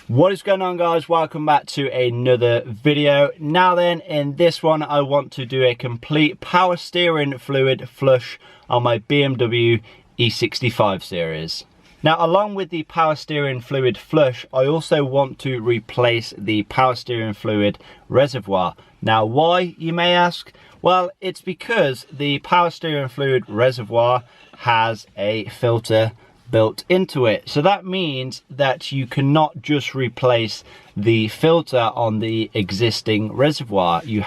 What is going on, guys? Welcome back to another video. Now then, in this one I want to do a complete power steering fluid flush on my BMW E65 series. Now, along with the power steering fluid flush, I also want to replace the power steering fluid reservoir. Now, why, you may ask? Well, it's because the power steering fluid reservoir has a filter built into it. So that means that you cannot just replace the filter on the existing reservoir. You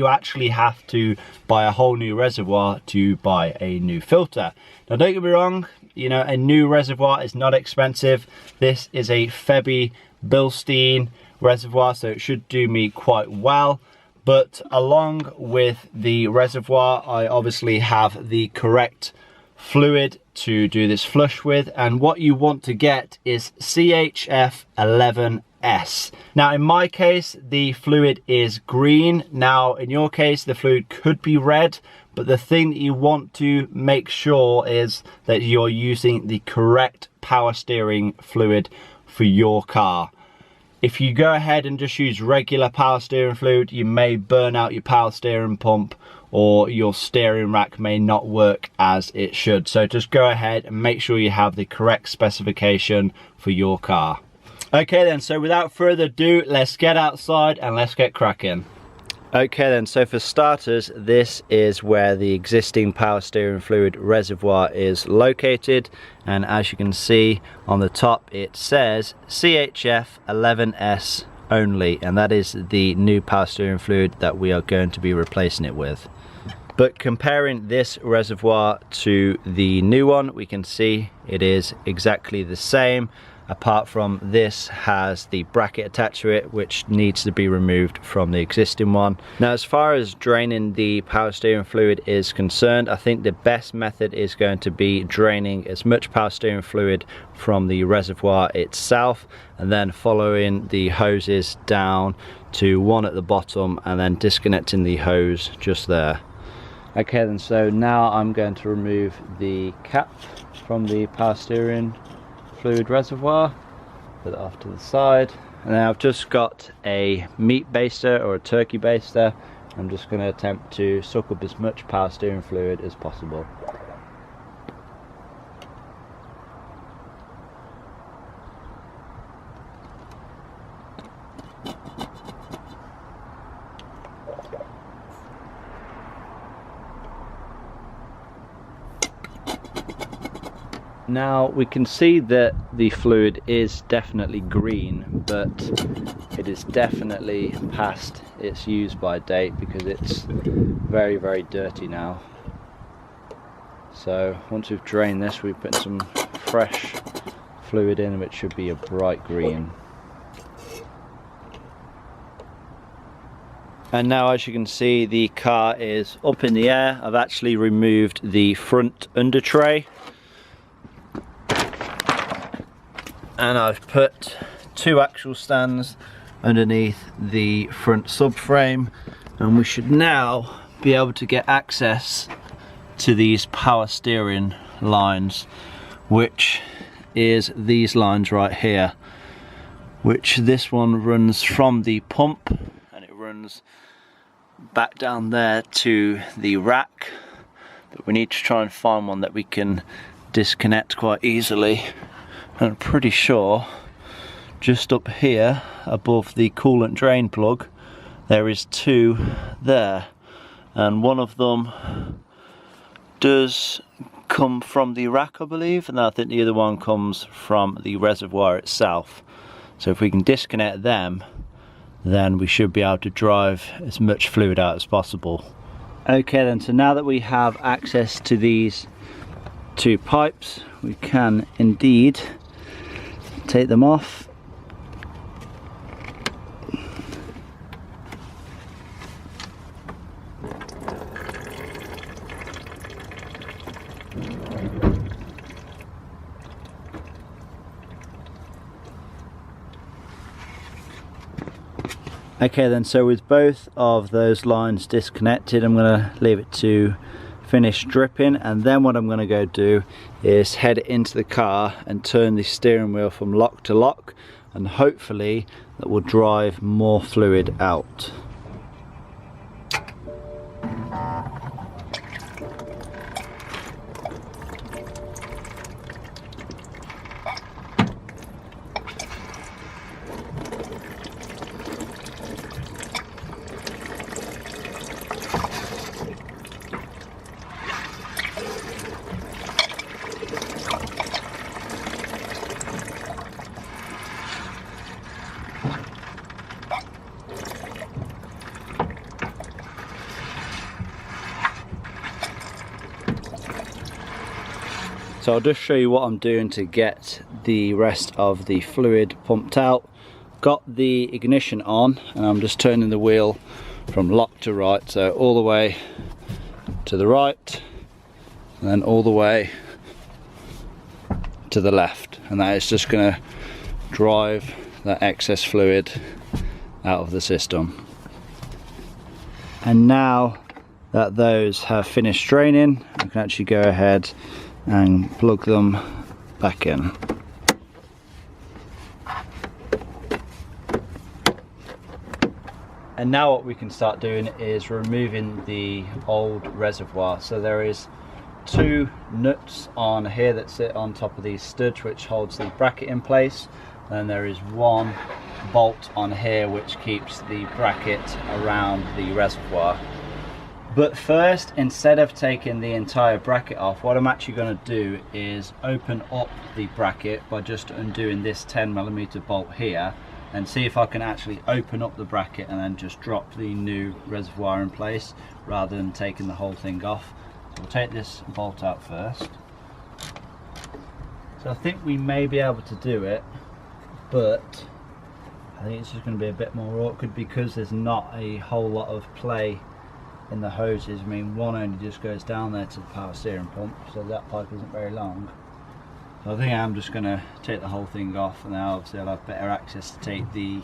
actually have to buy a whole new reservoir to buy a new filter. Now, don't get me wrong, you know, a new reservoir is not expensive. This is a Febby Bilstein reservoir, so it should do me quite well. But along with the reservoir, I obviously have the correct fluid to do this flush with, and what you want to get is CHF11S. Now, in my case, the fluid is green. Now, in your case, the fluid could be red, but the thing that you want to make sure is that you're using the correct power steering fluid for your car. If you go ahead and just use regular power steering fluid, you may burn out your power steering pump, or your steering rack may not work as it should. So just go ahead and make sure you have the correct specification for your car. Okay then, so without further ado, let's get outside and let's get cracking. Okay then, so for starters, this is where the existing power steering fluid reservoir is located, and as you can see on the top it says CHF11S only, and that is the new power steering fluid that we are going to be replacing it with. But comparing this reservoir to the new one, we can see it is exactly the same, apart from this has the bracket attached to it, which needs to be removed from the existing one. Now, as far as draining the power steering fluid is concerned, I think the best method is going to be draining as much power steering fluid from the reservoir itself, and then following the hoses down to one at the bottom and then disconnecting the hose just there. Okay then, so now I'm going to remove the cap from the power steering fluid reservoir, put it off to the side, and then I've just got a meat baster or a turkey baster. I'm just going to attempt to suck up as much power steering fluid as possible. Now we can see that the fluid is definitely green, but it is definitely past its use by date because it's very, very dirty now. So once we've drained this, we put some fresh fluid in, which should be a bright green. And now, as you can see, the car is up in the air. I've actually removed the front under tray, and I've put two axle stands underneath the front subframe, and we should now be able to get access to these power steering lines, which is these lines right here, which this one runs from the pump and it runs back down there to the rack, but we need to try and find one that we can disconnect quite easily. I'm pretty sure just up here above the coolant drain plug there is two there, and one of them does come from the rack, I believe, and I think the other one comes from the reservoir itself. So if we can disconnect them, then we should be able to drive as much fluid out as possible. Okay then, so now that we have access to these two pipes, we can indeed take them off. Okay then, so with both of those lines disconnected, I'm going to leave it to finish dripping, and then what I'm going to go do is head into the car and turn the steering wheel from lock to lock, and hopefully that will drive more fluid out. So I'll just show you what I'm doing to get the rest of the fluid pumped out. Got the ignition on and I'm just turning the wheel from lock to right, so all the way to the right and then all the way to the left, and that is just going to drive that excess fluid out of the system. And now that those have finished draining, I can actually go ahead and plug them back in. And now what we can start doing is removing the old reservoir. So there is 2 nuts on here that sit on top of these studs which holds the bracket in place, and there is 1 bolt on here which keeps the bracket around the reservoir. But first, instead of taking the entire bracket off, what I'm actually going to do is open up the bracket by just undoing this 10mm bolt here, and see if I can actually open up the bracket and then just drop the new reservoir in place rather than taking the whole thing off. So we'll take this bolt out first. So I think we may be able to do it, but I think it's just going to be a bit more awkward because there's not a whole lot of play in the hoses. I mean, one only just goes down there to the power steering pump, so that pipe isn't very long. So I think I'm just going to take the whole thing off, and now obviously I'll have better access to take the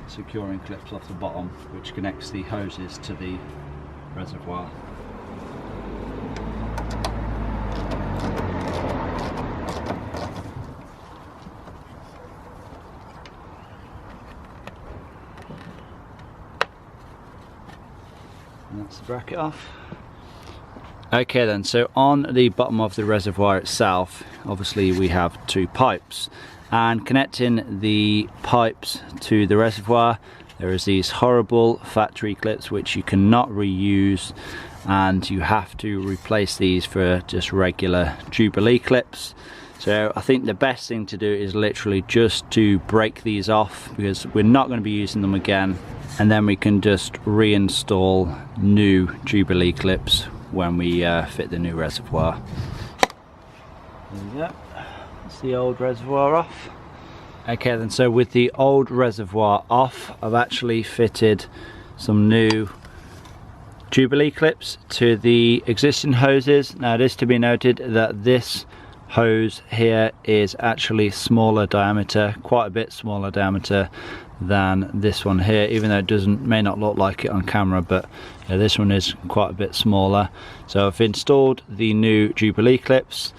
securing clips off the bottom, which connects the hoses to the reservoir. And that's the bracket off. Okay then, so on the bottom of the reservoir itself, obviously we have 2 pipes, and connecting the pipes to the reservoir there is these horrible factory clips which you cannot reuse, and you have to replace these for just regular Jubilee clips. So I think the best thing to do is literally just to break these off, because we're not going to be using them again, and then we can just reinstall new Jubilee clips when we fit the new reservoir. There we go, that's the old reservoir off. Okay then, so with the old reservoir off, I've actually fitted some new Jubilee clips to the existing hoses. Now it is to be noted that this hose here is actually smaller diameter, quite a bit smaller diameter than this one here, even though it may not look like it on camera, but yeah, this one is quite a bit smaller. So I've installed the new Jubilee clips.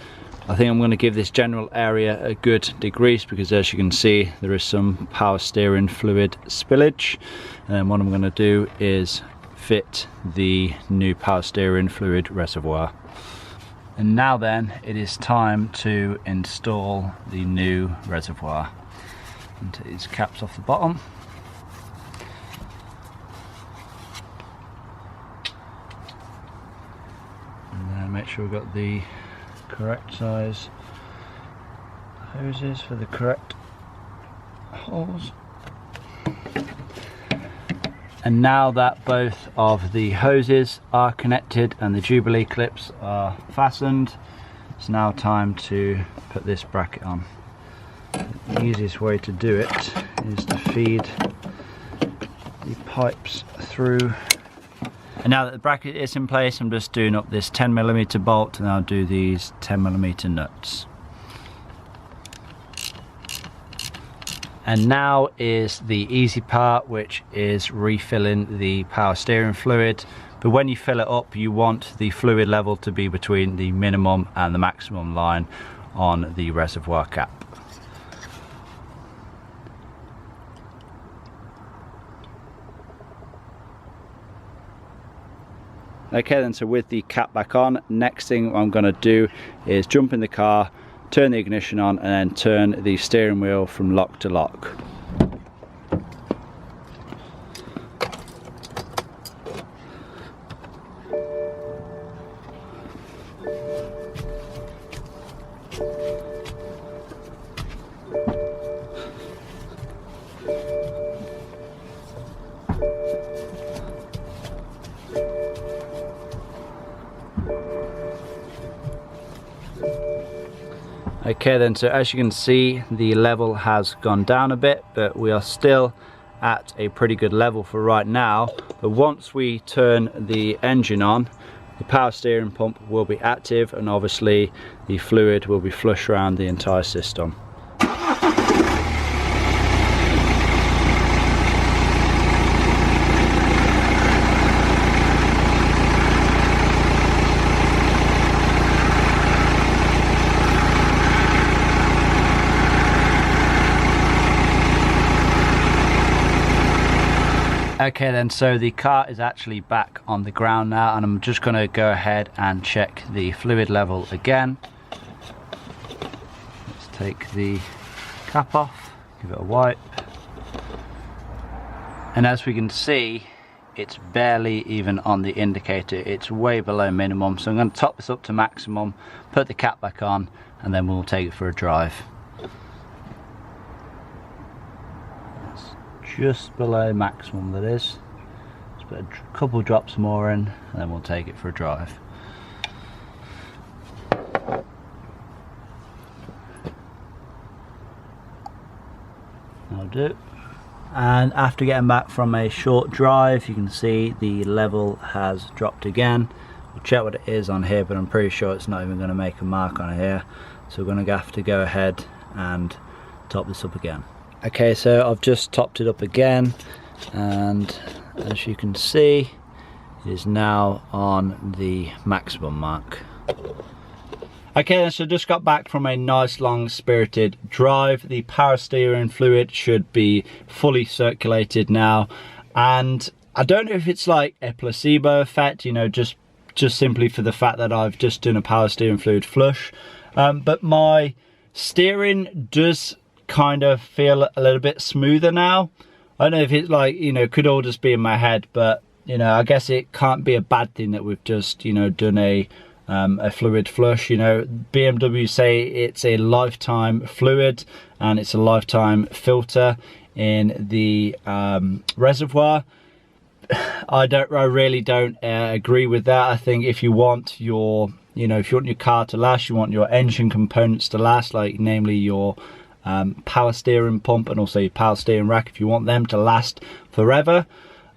I think I'm going to give this general area a good degrease, because as you can see there is some power steering fluid spillage, and then what I'm going to do is fit the new power steering fluid reservoir. And now then, it is time to install the new reservoir. And take these caps off the bottom. And then make sure we've got the correct size hoses for the correct holes. And now that both of the hoses are connected and the Jubilee clips are fastened, it's now time to put this bracket on. The easiest way to do it is to feed the pipes through. And now that the bracket is in place, I'm just doing up this 10mm bolt, and I'll do these 10mm nuts. And now is the easy part, which is refilling the power steering fluid. But when you fill it up, you want the fluid level to be between the minimum and the maximum line on the reservoir cap. Okay then, so with the cap back on, next thing I'm going to do is jump in the car, turn the ignition on, and then turn the steering wheel from lock to lock. Okay then, so as you can see, the level has gone down a bit, but we are still at a pretty good level for right now. But once we turn the engine on, the power steering pump will be active, and obviously the fluid will be flush around the entire system. Okay then, so the car is actually back on the ground now, and I'm just going to go ahead and check the fluid level again. Let's take the cap off, give it a wipe, and as we can see, it's barely even on the indicator. It's way below minimum, so I'm going to top this up to maximum, put the cap back on, and then we'll take it for a drive. Just below maximum, that is. Let's put a couple drops more in, and then we'll take it for a drive. That'll do. And after getting back from a short drive, you can see the level has dropped again. We'll check what it is on here, but I'm pretty sure it's not even going to make a mark on here. So we're going to have to go ahead and top this up again. Okay, so I've just topped it up again, and as you can see, it is now on the maximum mark. Okay, so just got back from a nice long spirited drive. The power steering fluid should be fully circulated now, and I don't know if it's like a placebo effect, you know, just simply for the fact that I've just done a power steering fluid flush, but my steering does kind of feel a little bit smoother now. I don't know if it's like, you know, could all just be in my head, but you know, I guess it can't be a bad thing that we've just, you know, done a fluid flush. You know, BMW say it's a lifetime fluid and it's a lifetime filter in the reservoir. I really don't agree with that. I think if you want your, you know, if you want your car to last, you want your engine components to last, like namely your power steering pump and also your power steering rack, if you want them to last forever,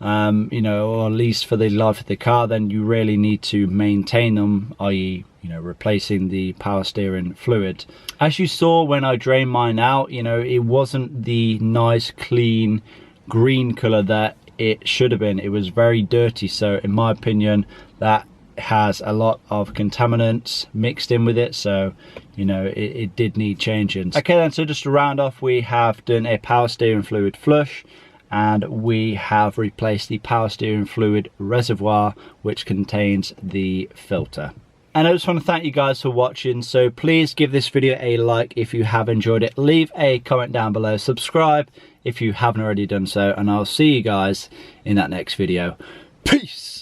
you know, or at least for the life of the car, then you really need to maintain them, i.e., you know, replacing the power steering fluid. As you saw when I drained mine out, you know, it wasn't the nice clean green color that it should have been. It was very dirty, so in my opinion that has a lot of contaminants mixed in with it, so you know, it did need changing. Okay then, so just to round off, we have done a power steering fluid flush, and we have replaced the power steering fluid reservoir, which contains the filter. And I just want to thank you guys for watching, so please give this video a like if you have enjoyed it, leave a comment down below, subscribe if you haven't already done so, and I'll see you guys in that next video. Peace!